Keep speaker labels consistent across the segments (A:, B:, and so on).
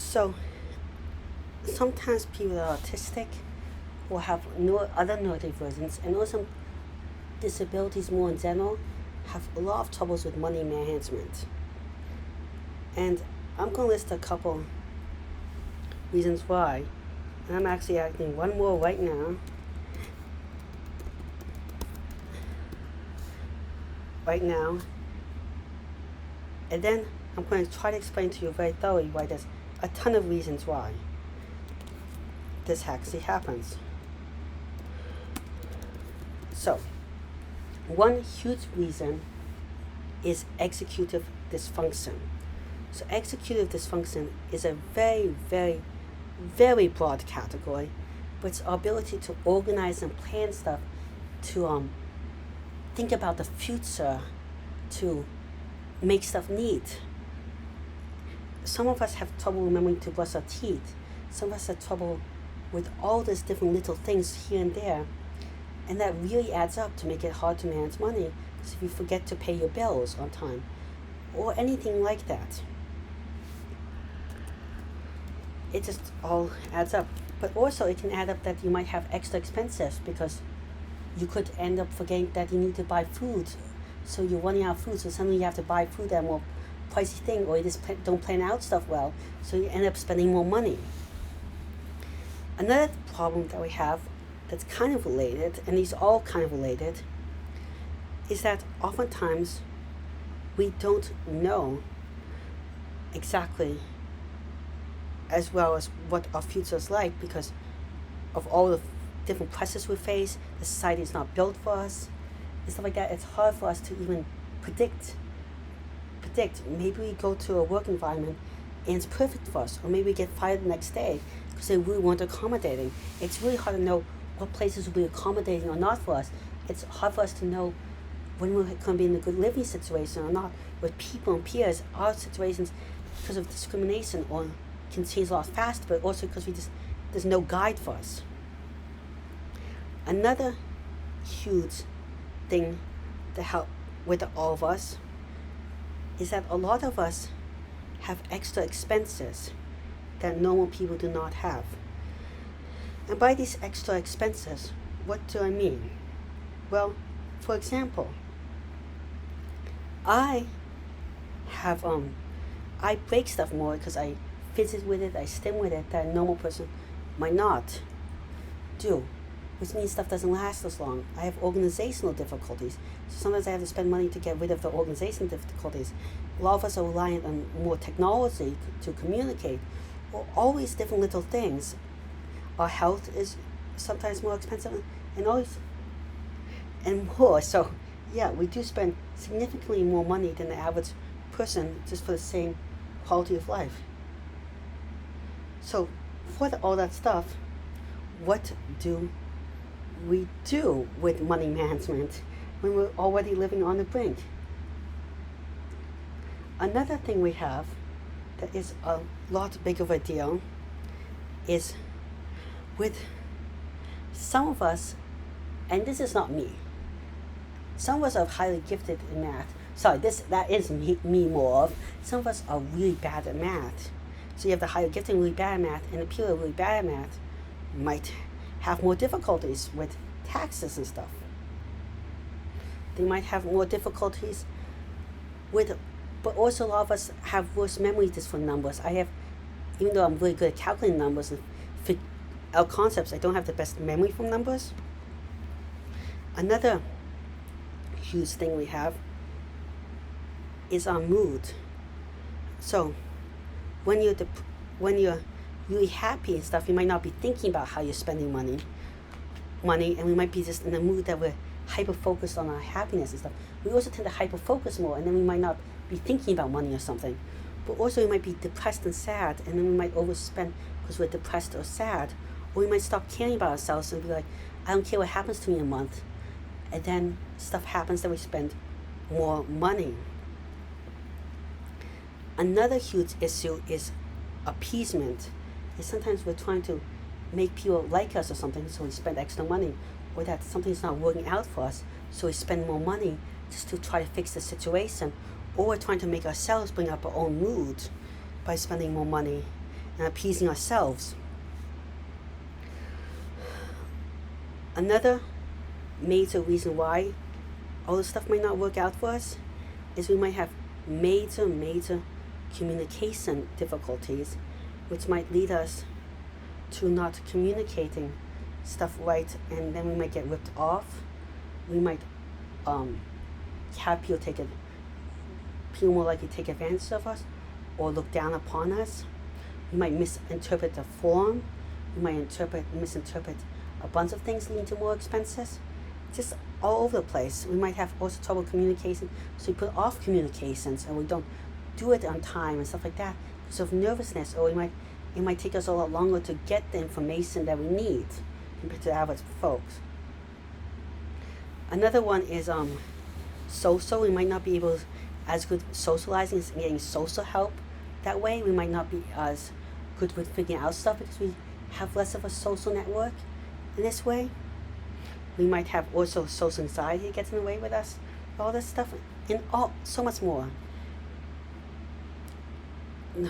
A: So sometimes people that are autistic or have other neurodivergence and also disabilities more in general have a lot of troubles with money management. And I'm going to list a couple reasons why. And I'm actually adding one more right now. And then I'm going to try to explain to you very thoroughly why there's a ton of reasons why this actually happens. So, one huge reason is executive dysfunction. So executive dysfunction is a very, very, very broad category, but it's our ability to organize and plan stuff, to think about the future, to make stuff neat. Some of us have trouble remembering to brush our teeth. Some of us have trouble with all these different little things here and there. And that really adds up to make it hard to manage money. So if you forget to pay your bills on time, or anything like that, it just all adds up. But also it can add up that you might have extra expenses because you could end up forgetting that you need to buy food. So you're running out of food, so suddenly you have to buy food at a more pricey thing, or you just don't plan out stuff well, so you end up spending more money. Another problem that we have that's kind of related, and these are all kind of related, is that oftentimes we don't know exactly as well as what our future is like because of all the different pressures we face. The society is not built for us and stuff like that. It's hard for us to even predict. Maybe we go to a work environment and it's perfect for us, or maybe we get fired the next day because they really weren't accommodating. It's really hard to know what places will be accommodating or not for us. It's hard for us to know when we're going to be in a good living situation or not with people and peers. Our situations, because of discrimination, or can change a lot faster, but also because there's no guide for us. Another huge thing to help with all of us is that a lot of us have extra expenses that normal people do not have. And by these extra expenses, what do I mean? Well, for example, I break stuff more because I visit with it, I stim with it, that a normal person might not do, which means stuff doesn't last as long. I have organizational difficulties, so sometimes I have to spend money to get rid of the organizational difficulties. A lot of us are reliant on more technology to communicate, or always different little things. Our health is sometimes more expensive, and more. So, yeah, we do spend significantly more money than the average person just for the same quality of life. So, for all that stuff, what do we do with money management when we're already living on the brink? Another thing we have that is a lot bigger of a deal is with some of us, and this is not me, some of us are highly gifted in math. That is me more of. Some of us are really bad at math. So you have the highly gifted and really bad at math, and the people who are really bad at math might have more difficulties with taxes and stuff. They might have more difficulties but also a lot of us have worse memories just for numbers. Even though I'm really good at calculating numbers and our concepts, I don't have the best memory from numbers. Another huge thing we have is our mood. So when you're really happy and stuff, you might not be thinking about how you're spending money, and we might be just in a mood that we're hyper-focused on our happiness and stuff. We also tend to hyper-focus more, and then we might not be thinking about money or something. But also we might be depressed and sad, and then we might overspend because we're depressed or sad. Or we might stop caring about ourselves and be like, I don't care what happens to me in a month. And then stuff happens that we spend more money. Another huge issue is appeasement. And sometimes we're trying to make people like us or something, so we spend extra money. Or that something's not working out for us, so we spend more money just to try to fix the situation. Or we're trying to make ourselves bring up our own mood by spending more money. and appeasing ourselves. Another major reason why all this stuff might not work out for us is we might have major communication difficulties, which might lead us to not communicating stuff right, and then we might get ripped off. We might have people more likely take advantage of us or look down upon us. We might misinterpret the form. We might misinterpret a bunch of things, leading to more expenses. Just all over the place. We might have also trouble communication, so we put off communications and we don't do it on time and stuff like that because of nervousness, or it might take us a lot longer to get the information that we need compared to average folks. Another one is social. We might not be able as good socializing and getting social help that way. We might not be as good with figuring out stuff because we have less of a social network in this way. We might have also social anxiety that gets in the way with us, all this stuff, and so much more. We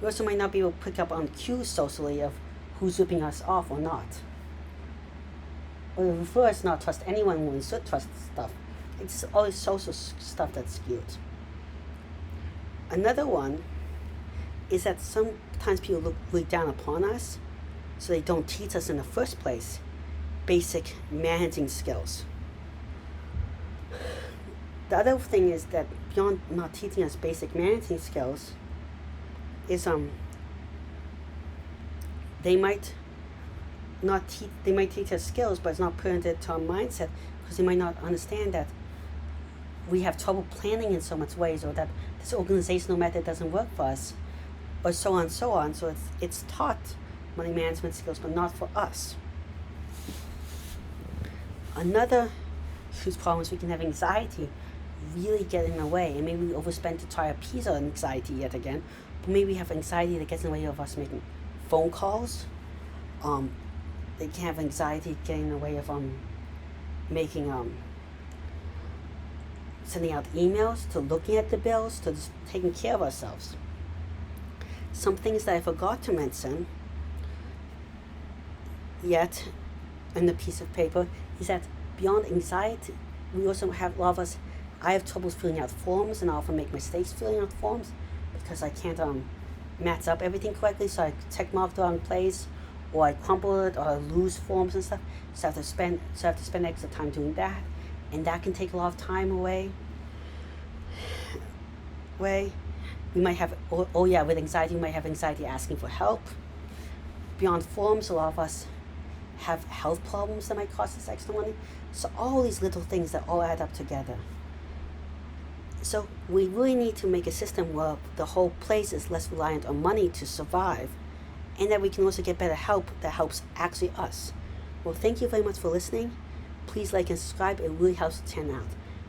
A: also might not be able to pick up on cues socially of who's ripping us off or not. Or refer us not trust anyone when we should trust stuff. It's all this social stuff that's skewed. Another one is that sometimes people look really down upon us, so they don't teach us in the first place basic managing skills. The other thing is that beyond not teaching us basic managing skills is they might teach us skills, but it's not put into our mindset because they might not understand that we have trouble planning in so much ways, or that this organizational method doesn't work for us, or so on. So it's taught money management skills, but not for us. Another huge problem is we can have anxiety really get in the way, and maybe we overspend to try to appease our anxiety yet again, but maybe we have anxiety that gets in the way of us making phone calls. They can have anxiety getting in the way of making sending out emails, to looking at the bills, to just taking care of ourselves. Some things that I forgot to mention yet in the piece of paper is that beyond anxiety, we also have, a lot of us, I have troubles filling out forms, and I often make mistakes filling out forms because I can't match up everything correctly, so I check mark the wrong place, or I crumple it, or I lose forms and stuff, so I have to spend extra time doing that, and that can take a lot of time away. We might have, with anxiety, we might have anxiety asking for help. Beyond forms, a lot of us have health problems that might cost us extra money. So all these little things that all add up together. So we really need to make a system where the whole place is less reliant on money to survive, and that we can also get better help that helps actually us. Well, thank you very much for listening. Please like and subscribe. It really helps the channel out.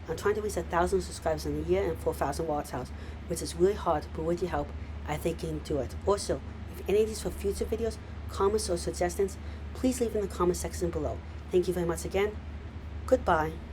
A: I'm trying to reach 1,000 subscribers in a year and 4,000 watch hours, which is really hard, but with your help, I think you can do it. Also, if any of these for future videos, comments or suggestions, please leave in the comment section below. Thank you very much again. Goodbye.